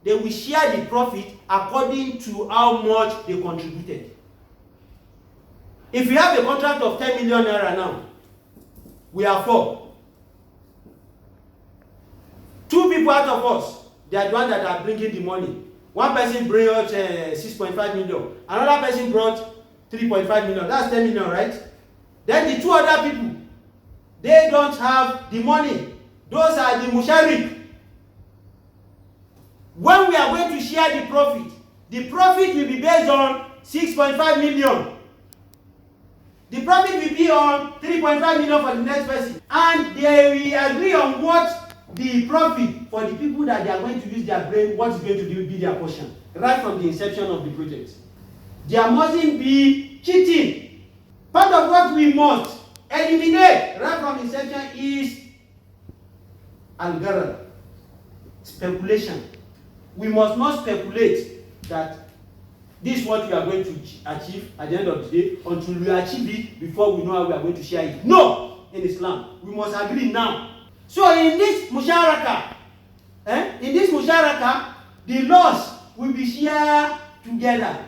they will share the profit according to how much they contributed. If you have a contract of 10 million naira now, we are 4. 2 people out of us, they are the ones that are bringing the money. One person brought 6.5 million, another person brought 3.5 million. That's 10 million, right? Then the 2 other people, they don't have the money. Those are the musharik. When we are going to share the profit will be based on 6.5 million. The profit will be on 3.5 million for the next person. And they will agree on what the profit for the people that they are going to use their brain, what is going to be their portion, right from the inception of the project. There mustn't be cheating. Part of what we must eliminate right from inception is al-gharar, speculation. We must not speculate that this is what we are going to achieve at the end of the day until we achieve it before we know how we are going to share it. No! In Islam, we must agree now. So in this musharaka, the loss will be shared together.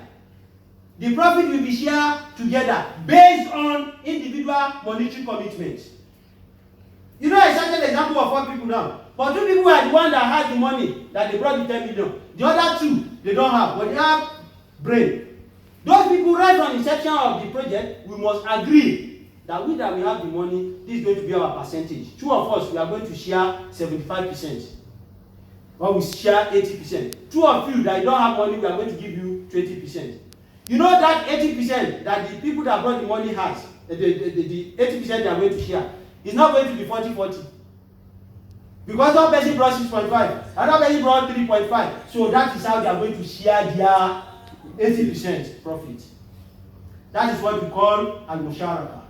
The profit will be shared together based on individual monetary commitments. You know a certain example of 4 people now. But 2 people are the one that has the money that they brought the 10 million. The other 2, they don't have, but they have brain. Those people right from the inception of the project, we must agree that we have the money, this is going to be our percentage. 2 of us, we are going to share 75%. Or we share 80%. 2 of you that you don't have money, we are going to give you 20%. You know that 80% that the people that brought the money has, the 80% they are going to share, is not going to be 40-40. Because one person brought 6.5, another person brought 3.5. So that is how they are going to share their 80% profit. That is what we call al-musharaka.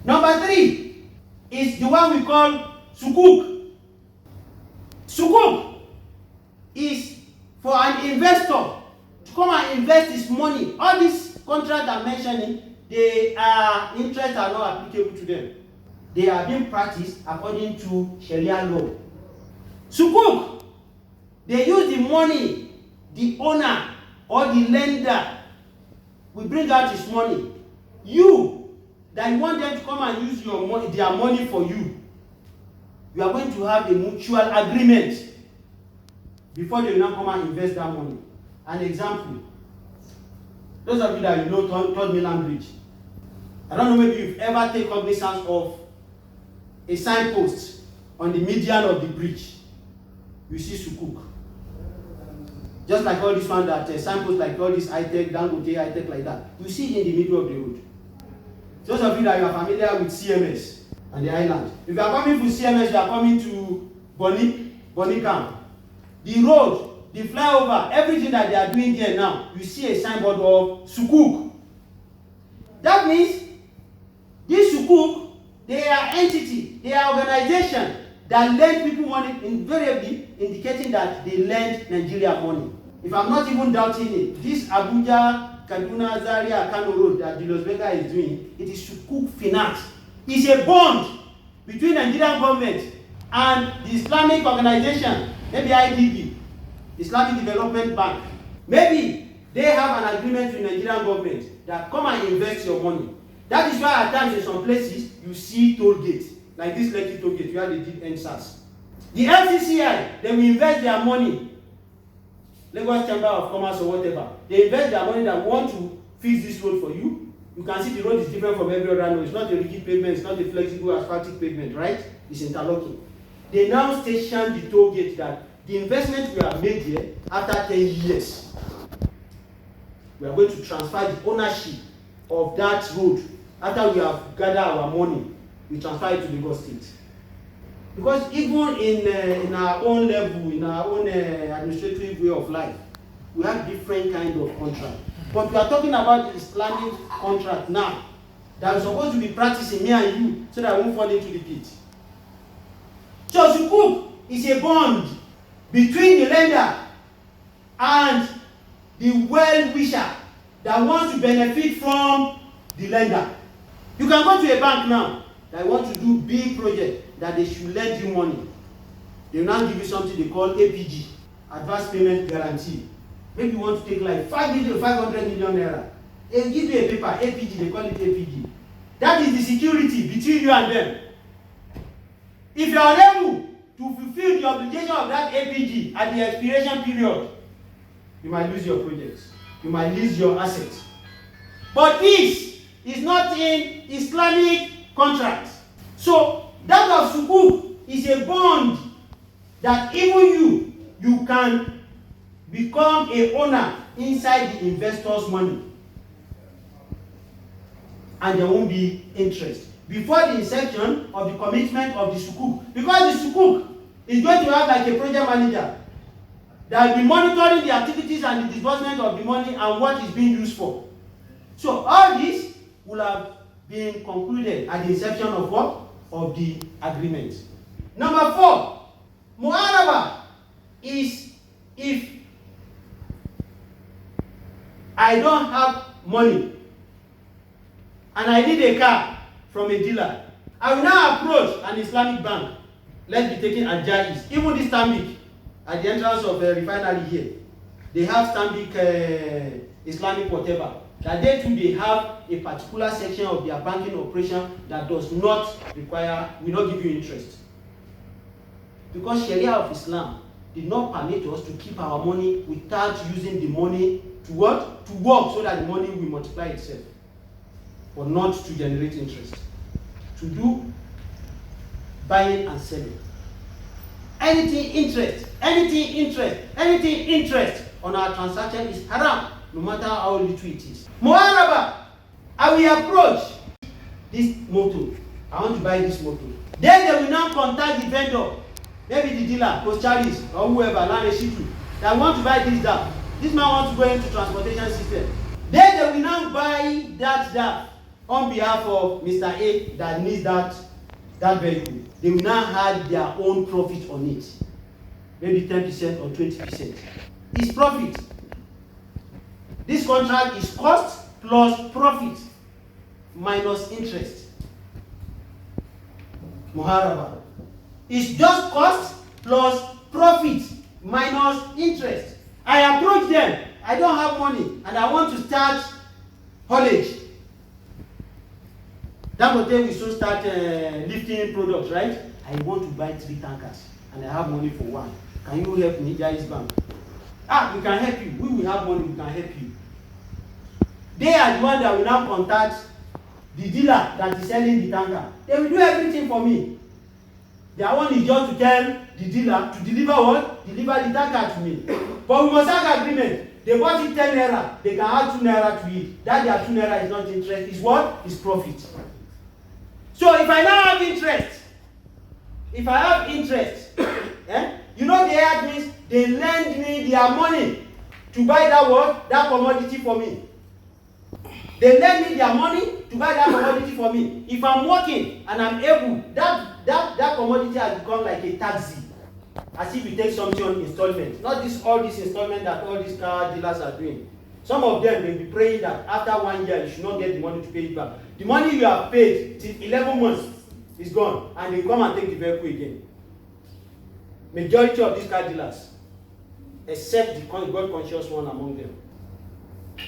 Number 3 is the one we call sukuk. Sukuk is for an investor to come and invest his money. All these contracts I'm mentioning, interests are not applicable to them. They are being practiced according to Sharia law. Sukuk, they use the money, the owner or the lender will bring out his money. You that want them to come and use your money, their money for you, you are going to have a mutual agreement before they will now come and invest that money. An example, those of you that you know Third Mainland Bridge, I don't know, maybe you've ever taken cognizance of a signpost on the median of the bridge. You see sukuk. Just like all this one that signpost, like all this high-tech, Dangote, high-tech like that. You see it in the middle of the road. Those of you that you are familiar with CMS and the island. If you are coming to CMS, you are coming to Bonny Camp. The road, the flyover, everything that they are doing there now, you see a signboard of sukuk. That means this sukuk, they are entity, they are organization that lend people money, invariably indicating that they lend Nigeria money. If I'm not even doubting it, this Abuja, Kaduna, Zaria, Kano road that Julius Berger is doing, it is sukuk finance. It's a bond between Nigerian government and the Islamic organization, maybe IDB, Islamic Development Bank. Maybe they have an agreement with Nigerian government that come and invest your money. That is why at times in some places you see toll gates, like this Lekki toll gate where they did NSAS. The FCCI, they will invest their money, Lagos Chamber of Commerce or whatever. They invest their money that want to fix this road for you. You can see the road is different from every other road. It's not a rigid pavement, it's not a flexible asphaltic pavement, right? It's interlocking. They now station the toll gate that the investment we have made here, after 10 years, we are going to transfer the ownership of that road. After we have gathered our money, we transfer it to Lagos State. Because even in our own level, in our own administrative way of life, we have different kind of contract. But we are talking about the Islamic contract now that we're supposed to be practicing, me and you, so that we won't fall into the pit. So sukuk is a bond between the lender and the well-wisher that wants to benefit from the lender. You can go to a bank now that want to do big project that they should lend you money. They will now give you something they call APG. advance payment guarantee. Maybe you want to take like 500 million naira. They give you a paper, APG, they call it APG. That is the security between you and them. If you are unable to fulfill the obligation of that APG at the expiration period, you might lose your projects. You might lose your assets. But this is not in Islamic contracts. So that of sukuk is a bond that even you can become a owner inside the investor's money. And there won't be interest before the inception of the commitment of the sukuk. Because the sukuk is going to have like a project manager that will be monitoring the activities and the disbursement of the money and what is being used for. So all this will have been concluded at the inception of what? Of the agreement. Number 4, muharaba is if I don't have money and I need a car from a dealer, I will now approach an Islamic bank. Let's be taking at Jais. Even this Stanbic, at the entrance of the refinery here, they have Stanbic Islamic whatever. That they too, they have a particular section of their banking operation that does not require, will not give you interest. Because Sharia of Islam did not permit us to keep our money without using the money to what? To work so that the money will multiply itself. But not to generate interest. To do buying and selling. Anything interest on our transaction is haram, no matter how little it is. Muharaba, I will approach this motor. I want to buy this motor. Then they will now contact the vendor, maybe the dealer, Postaris, or whoever, Laneshitu, that want to buy this DAF. This man wants to go into transportation system. Then they will now buy that DAF on behalf of Mr. A that needs that vehicle. They will now add their own profit on it. Maybe 10% or 20%. It's profit. This contract is cost plus profit minus interest. Muharaba. It's just cost plus profit minus interest. I approach them. I don't have money and I want to start haulage. That hotel will soon start lifting products, right? I want to buy 3 tankers and I have money for 1. Can you help me? Jais Bank. We can help you. We will have money, we can help you. They are the one that will now contact the dealer that is selling the tanker. They will do everything for me. Their one is just to tell the dealer to deliver what? Deliver the tanker to me. But we must have agreement. They bought it 10 naira. They can add 2 naira to it. That their 2 naira is not interest. Is what? Is profit. So if I now have interest, you know the ad means they lend me their money to buy that what? That commodity for me. They lend me their money to buy that commodity for me. If I'm working and I'm able, that commodity has become like a taxi. As if you take something on installment. Not all this installment that all these car dealers are doing. Some of them will be praying that after 1 year you should not get the money to pay it back. The money you have paid till 11 months is gone and they come and take the vehicle again. Majority of these car dealers, except the God conscious one among them.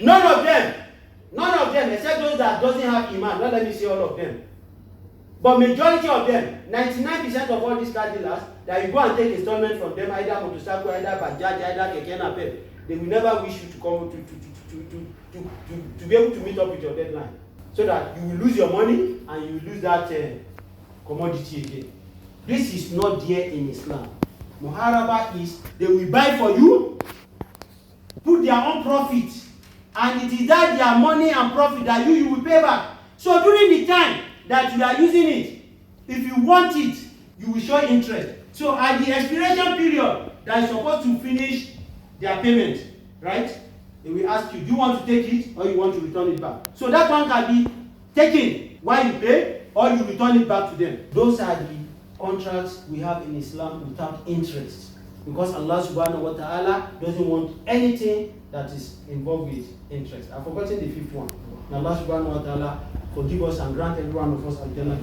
None of them, except those that doesn't have iman, not let me say all of them. But majority of them, 99% of all these car dealers, that you go and take installment from them, either motorcycle, either bajaj, either keke napep, they will never wish you to come to be able to meet up with your deadline. So that you will lose your money and you will lose that commodity again. This is not there in Islam. Muharaba is they will buy for you, put their own profit, and it is that their money and profit that you will pay back. So during the time that you are using it, if you want it, you will show interest. So at the expiration period that is supposed to finish their payment, right? They will ask you, do you want to take it or you want to return it back? So that one can be taken while you pay or you return it back to them. Those are the contracts we have in Islam without interest. Because Allah subhanahu wa ta'ala doesn't want anything that is involved with interest. I've forgotten the 5th one. And Allah subhanahu wa ta'ala forgive us and grant every one of us al-Jannah.